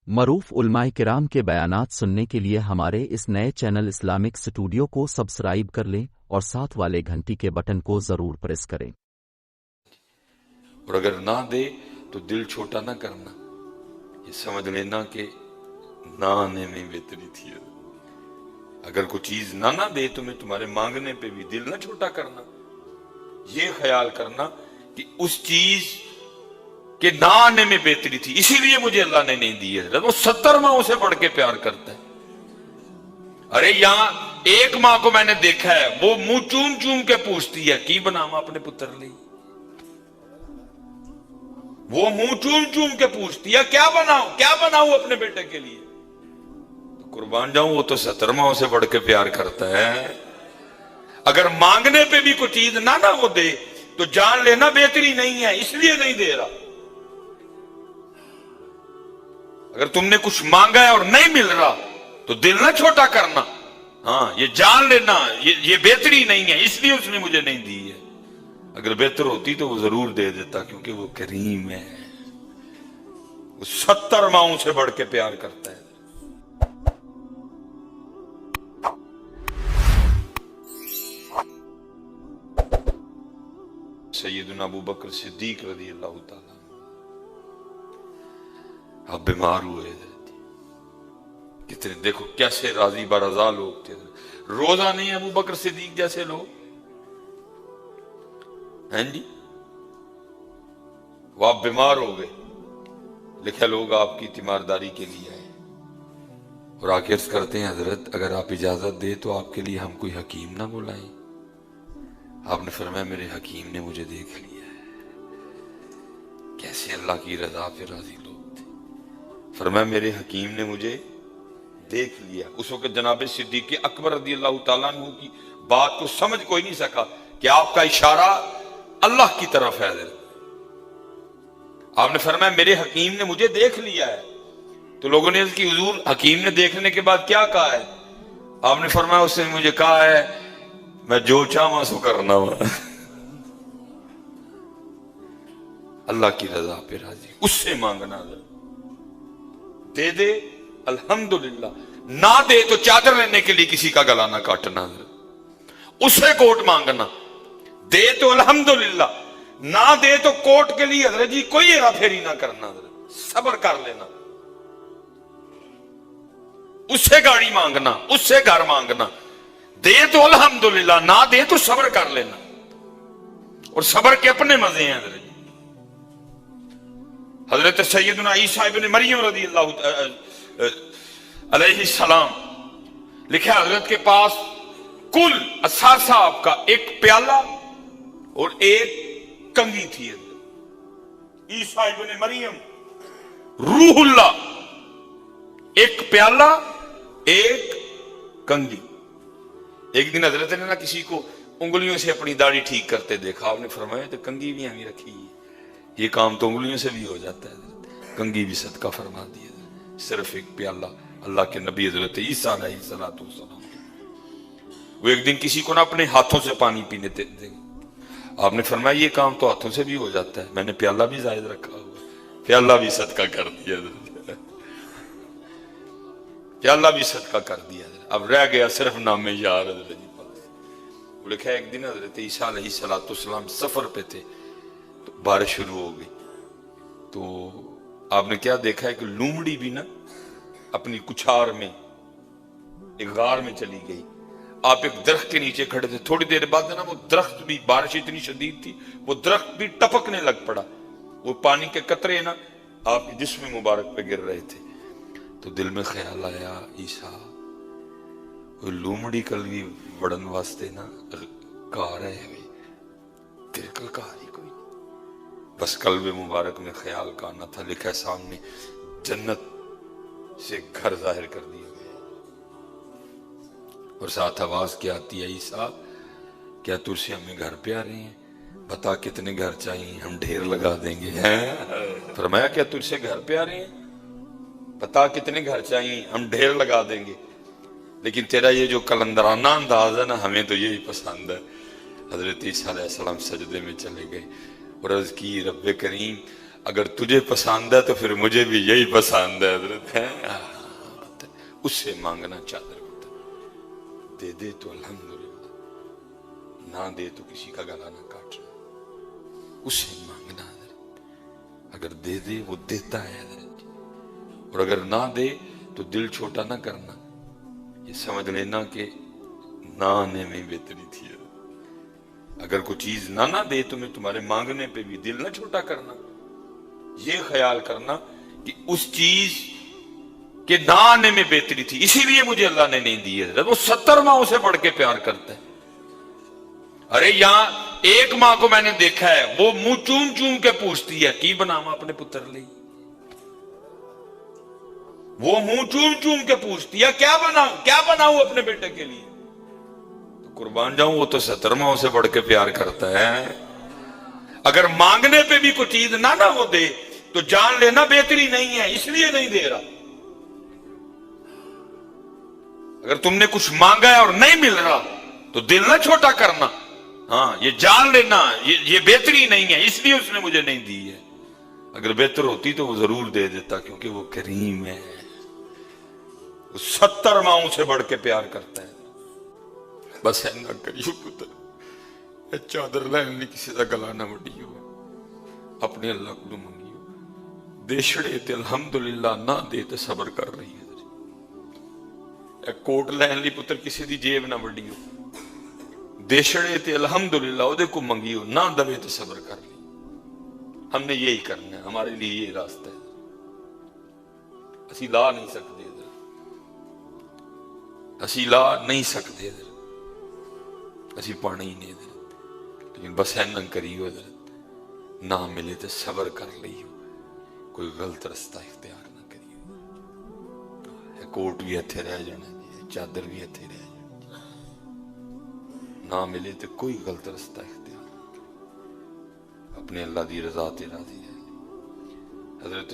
मरूफ उलमाए किराम के बयानात सुनने के लिए हमारे इस नए चैनल इस्लामिक स्टूडियो को सब्सक्राइब कर लें और साथ वाले घंटी के बटन को जरूर प्रेस करें। और अगर ना दे तो दिल छोटा ना करना, ये समझ लेना कि ना आने में बेहतरी थी। अगर कोई चीज ना दे तुम्हें, तुम्हारे मांगने पे भी दिल ना छोटा करना, ये ख्याल करना कि उस चीज के ना आने में बेहतरी थी, इसीलिए मुझे अल्लाह ने नहीं दी है। वो 70 माओं से बढ़ के प्यार करता है। अरे यहां एक माँ को मैंने देखा है, वो मुंह चूम चूम के पूछती है की बनावा अपने पुत्र लिए। वो मुंह चूम चूम के पूछती है क्या बनाऊं अपने बेटे के लिए। तो कुर्बान जाऊं, वो तो 70 माओं से बढ़ के प्यार करता है। अगर मांगने पे भी कोई चीज ना वो दे तो जान लेना बेहतरी नहीं है, इसलिए नहीं दे रहा। अगर तुमने कुछ मांगा है और नहीं मिल रहा तो दिल ना छोटा करना, हाँ ये जान लेना ये बेहतरी नहीं है, इसलिए उसने मुझे नहीं दी है। अगर बेहतर होती तो वो जरूर दे देता, क्योंकि वो करीम है, वो 70 माओं से बढ़ के प्यार करता है। सैयदना अबू बकर सिद्दीक रज़ी अल्लाह ताला अब बीमार हुए, कितने देखो कैसे राजी बरजा लोग थे। रोजा नहीं अबू बकर सिद्दीक जैसे लोग हैं जी। वो आप बीमार हो गए, लिखे लोग आपकी तीमारदारी के लिए आए और आके अर्ज करते हैं हजरत अगर आप इजाजत दे तो आपके लिए हम कोई हकीम ना बुलाएं। आपने फरमाया मेरे हकीम ने मुझे देख लिया है। कैसे अल्लाह की रजा पे राजी लोग थे। फरमाया मेरे हकीम ने मुझे देख लिया। उस वक्त जनाब सिद्दीक अकबर रज़ी अल्लाह ताला अन्हु की बात को समझ कोई नहीं सका कि आपका इशारा अल्लाह की तरफ है। आपने फरमाया मेरे हकीम ने मुझे देख लिया है। तो लोगों ने इसकी हुजूर हकीम ने देखने के बाद क्या कहा है? आपने फरमाया उसने मुझे कहा है मैं जो चाहूं सो करना हुआ। अल्लाह की रजा पे राजी, उससे मांगना। दे दे अल्हम्दुलिल्लाह, ना दे तो चादर लेने के लिए किसी का गला ना काटना, उससे कोट मांगना। दे तो अल्हम्दुलिल्लाह, ना दे तो कोट के लिए हजरत जी कोई हेरा फेरी ना करना, सब्र कर लेना। उससे गाड़ी मांगना, उससे घर मांगना। दे तो अल्हम्दुलिल्लाह, ना दे तो सब्र कर लेना। और सब्र के अपने मजे हैं हजरत जी। हजरत सैयदना ईसा इब्न मरियम रज़ी अल्लाह अलैहि सलाम लिखा हजरत के पास कुल असार साहब का एक प्याला और एक कंगी थी। ईसा इब्न मरियम रूहुल्लाह, एक प्याला एक कंगी। एक दिन हजरत ने ना किसी को उंगलियों से अपनी दाढ़ी ठीक करते देखा। आपने फरमाया तो कंगी भी हमें रखी है, ये काम तो उंगलियों से भी हो जाता है, कंगी भी सदका फरमा दिया। सिर्फ एक प्याला अल्लाह के नबी हजरत ईसा अलैहिस्सलातु वस्सलाम, वो एक दिन किसी को ना अपने हाथों से पानी पीने दे। आपने फरमाया ये काम तो हाथों से भी हो जाता है, मैंने प्याला भी जायद रखा हुआ, प्याला भी सदका कर दिया, प्याला भी सदका कर दिया। अब रह गया सिर्फ नामे यार। वो लिखा एक दिन हजरत ईसा अलैहिस्सलातु वस्सलाम सफर पे थे तो बारिश शुरू हो गई। तो आपने क्या देखा है कि लूमड़ी भी ना अपनी कुछार में एक गार में चली गई। आप एक दरख्त के नीचे खड़े थे, थोड़ी देर बाद ना वो दरख्त भी, बारिश इतनी शदीद थी वो दरख्त भी टपकने लग पड़ा। वो पानी के कतरे ना आपके जिस्म मुबारक पे गिर रहे थे। तो दिल में ख्याल आया ईसा वो लूमड़ी कल भी वड़न वास्ते ना कार है तेरे कल कार ही कोई। बस कल्बे मुबारक में ख्याल का आना था। लिखा सामने जन्नत से घर जाहिर कर दिया गया और साथ आवाज क्या आती है ईसा क्या तुझसे हमें घर पे आ रहे हैं, बता कितने घर चाहिए हम ढेर लगा देंगे। फरमाया क्या तुझसे घर पे आ रहे हैं, बता कितने घर चाहिए हम ढेर लगा देंगे। लेकिन तेरा ये जो कलंदराना अंदाज है ना हमें तो यही पसंद है। हजरत ईसा अलैहिस्सलाम सजदे में चले गए और अर्ज की रब्बे करीम اگر تجھے پسند ہے تو پھر مجھے بھی یہی پسند ہے حضرت ہے، اس سے مانگنا چادر ہوتا ہے، دے دے تو الحمدللہ، نہ دے تو کسی کا گلا نہ کاٹنا، اس سے مانگنا حضرت، اگر دے دے وہ دیتا ہے حضرت، اور اگر نہ دے تو دل چھوٹا نہ کرنا، یہ سمجھ لینا کہ نہ آنے میں بہتری تھی حضرت، اگر کوئی چیز نہ دے تمہیں تمہارے مانگنے پہ بھی دل نہ چھوٹا کرنا، یہ خیال کرنا کہ اس چیز کے نہ آنے میں بہتری تھی، اسی لیے مجھے اللہ نے نہیں دی ہے، وہ 70 ماں اسے بڑھ کے پیار کرتا ہے۔ ارے یہاں ایک ماں کو میں نے دیکھا ہے، وہ منہ چوم چوم کے پوچھتی ہے کی بناواں اپنے پتر لئی، وہ منہ چوم چوم کے پوچھتی ہے کیا بناؤں اپنے بیٹے کے لیے، تو قربان جاؤں وہ تو 70 ماں اسے بڑھ کے پیار کرتا ہے۔ اگر مانگنے پہ بھی کوئی چیز نہ وہ دے تو جان لینا بہتری نہیں ہے، اس لیے نہیں دے رہا۔ اگر تم نے کچھ مانگا ہے اور نہیں مل رہا تو دل نہ چھوٹا کرنا، ہاں یہ جان لینا یہ بہتری نہیں ہے، اس لیے اس نے مجھے نہیں دی ہے، اگر بہتر ہوتی تو وہ ضرور دے دیتا، کیونکہ وہ کریم ہے، وہ 70 ماؤں سے بڑھ کے پیار کرتا ہے۔ بس ہے نہ کریو پتر چادر لین لی کسی دا گلا نہ وڈیو، اپنے اللہ کو منگیو، دے چھڑے تے الحمدللہ، نہ دے تے صبر کر رہی ہے۔ کوٹ لین لی پتر کسی دی جیب نہ وڈیو، دے چھڑے تے الحمدللہ او دے کو منگیو، نہ دوے تے صبر کر لی۔ ہم نے یہی کرنا ہے، ہمارے لیے یہ راستہ ہے، اسی لا نہیں سکتے ادھر، اسی لا نہیں سکتے ادھر، اسی پانا ہی نہیں ادھر، لیکن بس ہے نہ کریو حضرت، نہ ملے تو صبر کر لیو، کوئی غلط رستہ اختیار نہ کریو، کوٹ بھی ہتھے رہ جانا، چادر بھی ہتھے رہ جانا، نہ ملے تو کوئی غلط رستہ اختیار نہ کریو، اپنے اللہ دی رضا تے راضی ہے۔ حضرت